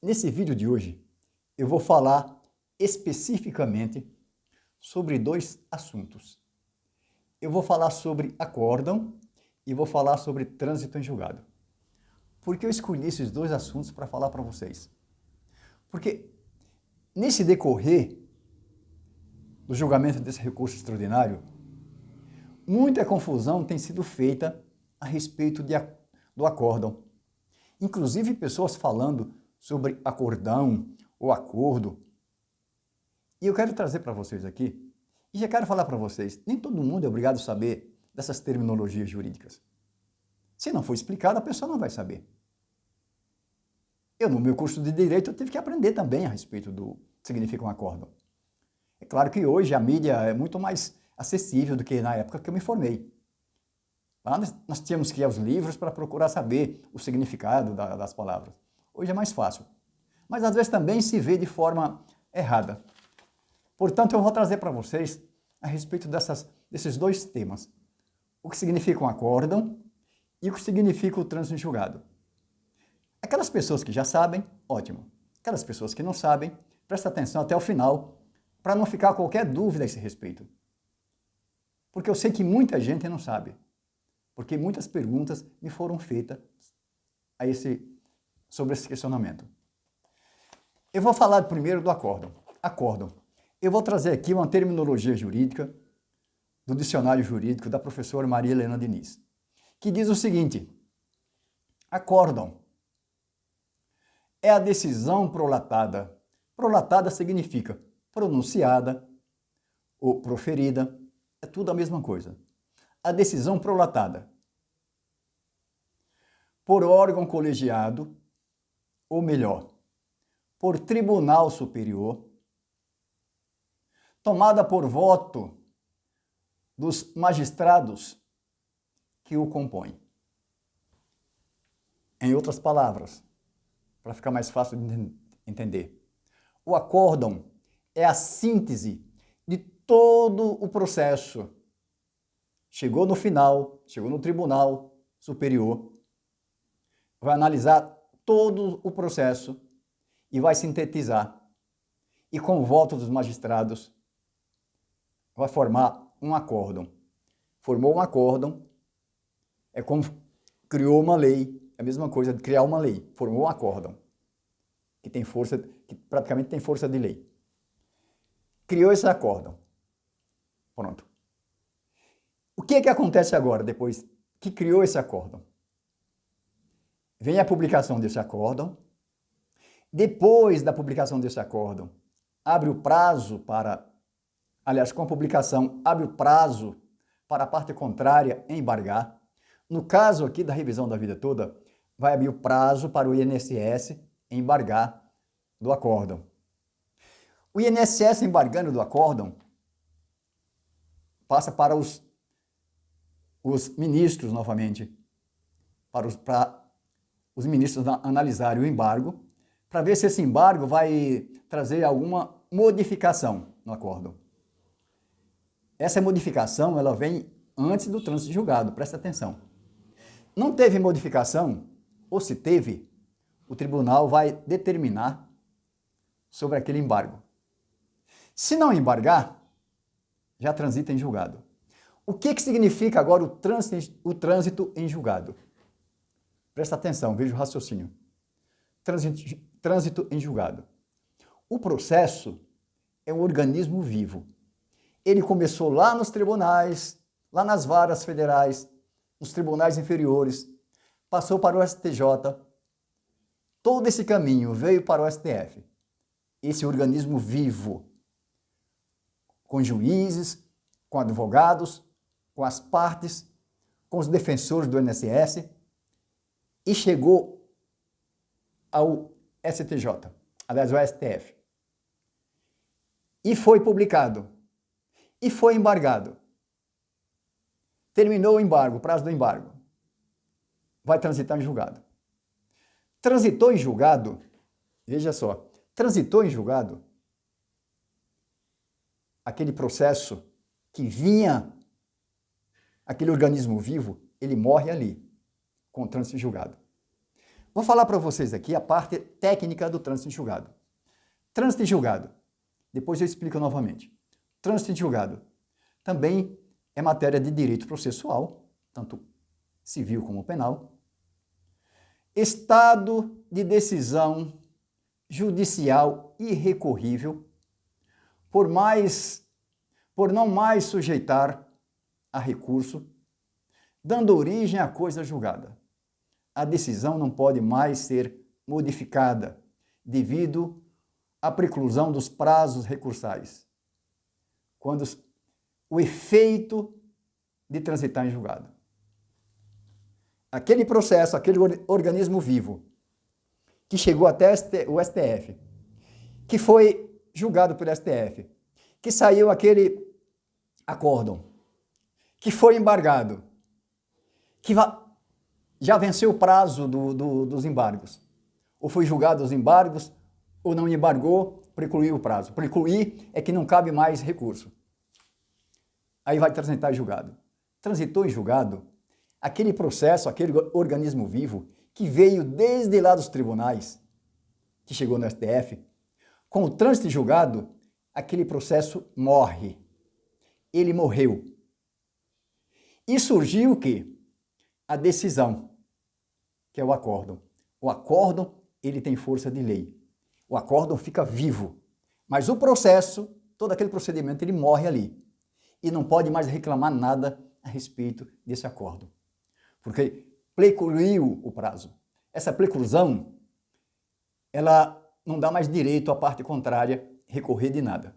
Nesse vídeo de hoje, eu vou falar especificamente sobre dois assuntos. Eu vou falar sobre acórdão e vou falar sobre trânsito em julgado. Por que eu escolhi esses dois assuntos para falar para vocês? Porque nesse decorrer do julgamento desse recurso extraordinário, muita confusão tem sido feita a respeito do acórdão. Inclusive pessoas falando sobre acordão ou acordo. E eu quero trazer para vocês aqui, e já quero falar para vocês, nem todo mundo é obrigado a saber dessas terminologias jurídicas. Se não for explicado, a pessoa não vai saber. Eu, no meu curso de Direito, eu tive que aprender também a respeito do que significa um acórdão. É claro que hoje a mídia é muito mais acessível do que na época que eu me formei. Lá nós tínhamos que ir aos livros para procurar saber o significado das palavras. Hoje é mais fácil. Mas às vezes também se vê de forma errada. Portanto, eu vou trazer para vocês a respeito desses dois temas. O que significa um acórdão e o que significa o trânsito em julgado. Aquelas pessoas que já sabem, ótimo. Aquelas pessoas que não sabem, presta atenção até o final, para não ficar qualquer dúvida a esse respeito. Porque eu sei que muita gente não sabe. Porque muitas perguntas me foram feitas sobre esse questionamento. Eu vou falar primeiro do acórdão. Acórdão. Eu vou trazer aqui uma terminologia jurídica do dicionário jurídico da professora Maria Helena Diniz, que diz o seguinte: acórdão é a decisão prolatada. Prolatada significa pronunciada ou proferida, é tudo a mesma coisa. A decisão prolatada por órgão colegiado, ou melhor, por tribunal superior, tomada por voto dos magistrados que o compõem. Em outras palavras, para ficar mais fácil de entender, o acórdão é a síntese de todo o processo. Chegou no final, chegou no tribunal superior, vai analisar todo o processo e vai sintetizar. E com o voto dos magistrados, vai formar um acórdão. Formou um acórdão, é como criou uma lei, é a mesma coisa de criar uma lei. Formou um acórdão, que praticamente tem força de lei. Criou esse acórdão. Pronto. O que é que acontece agora, depois que criou esse acórdão? Vem a publicação desse acórdão. Depois da publicação desse acórdão, abre o prazo para... Aliás, com a publicação, abre o prazo para a parte contrária embargar. No caso aqui da revisão da vida toda, vai abrir o prazo para o INSS embargar do acórdão. O INSS embargando do acórdão passa para os ministros novamente, para os ministros analisarem o embargo, para ver se esse embargo vai trazer alguma modificação no acórdão. Essa modificação, ela vem antes do trânsito julgado, presta atenção. Não teve modificação, ou se teve, o tribunal vai determinar sobre aquele embargo. Se não embargar, já transita em julgado. O que significa agora o trânsito em julgado? Presta atenção, veja o raciocínio. Trânsito em julgado. O processo é um organismo vivo. Ele começou lá nos tribunais, lá nas varas federais, nos tribunais inferiores, passou para o STJ. Todo esse caminho veio para o STF. Esse organismo vivo, com juízes, com advogados, com as partes, com os defensores do INSS, e chegou ao STJ, aliás, ao STF. E foi publicado. E foi embargado. Terminou o embargo, o prazo do embargo. Vai transitar em julgado. Transitou em julgado, veja só, transitou em julgado, aquele processo que vinha, aquele organismo vivo, ele morre ali, com o trânsito em julgado. Vou falar para vocês aqui a parte técnica do trânsito em julgado. Trânsito em julgado, depois eu explico novamente. Trânsito em julgado também é matéria de direito processual, tanto civil como penal. Estado de decisão judicial irrecorrível, por não mais sujeitar a recurso, dando origem à coisa julgada. A decisão não pode mais ser modificada devido à preclusão dos prazos recursais, quando o efeito de transitar em julgado. Aquele processo, aquele organismo vivo que chegou até o STF, que foi julgado pelo STF, que saiu aquele acórdão, que foi embargado, que já venceu o prazo dos embargos, ou foi julgado os embargos, ou não embargou, precluiu o prazo. Precluir é que não cabe mais recurso. Aí vai transitar em julgado. Transitou em julgado, aquele processo, aquele organismo vivo, que veio desde lá dos tribunais, que chegou no STF, com o trânsito em julgado, aquele processo morre. Ele morreu. E surgiu o quê? A decisão, que é o acórdão. O acórdão, ele tem força de lei. O acórdão fica vivo. Mas o processo, todo aquele procedimento, ele morre ali. E não pode mais reclamar nada a respeito desse acórdão. Porque precluiu o prazo. Essa preclusão, ela não dá mais direito à parte contrária recorrer de nada.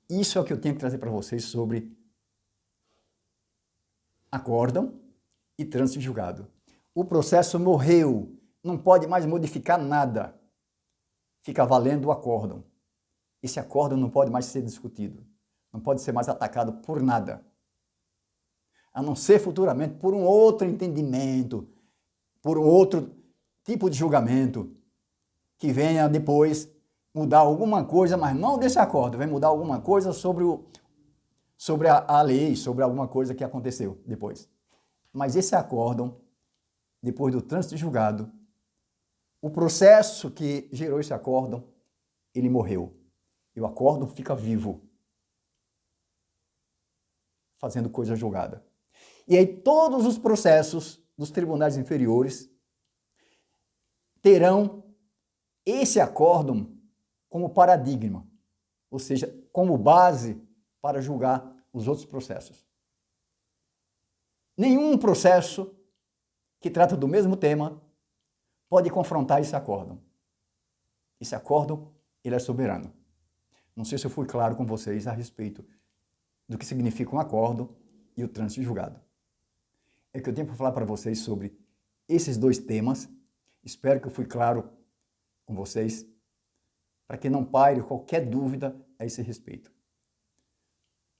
Isso é o que eu tenho que trazer para vocês sobre acórdão e trânsito em julgado. O processo morreu, não pode mais modificar nada. Fica valendo o acórdão. Esse acórdão não pode mais ser discutido, não pode ser mais atacado por nada. A não ser futuramente por um outro entendimento, por um outro tipo de julgamento, que venha depois mudar alguma coisa, mas não desse acórdão, vai mudar alguma coisa sobre a lei, sobre alguma coisa que aconteceu depois. Mas esse acórdão, depois do trânsito julgado, o processo que gerou esse acórdão, ele morreu. E o acórdão fica vivo, fazendo coisa julgada. E aí todos os processos dos tribunais inferiores terão esse acórdão como paradigma, ou seja, como base para julgar os outros processos. Nenhum processo que trata do mesmo tema pode confrontar esse acórdão. Esse acórdão, ele é soberano. Não sei se eu fui claro com vocês a respeito do que significa um acórdão e o trânsito julgado. É que eu tenho para falar para vocês sobre esses dois temas. Espero que eu fui claro com vocês, para que não paire qualquer dúvida a esse respeito.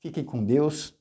Fiquem com Deus.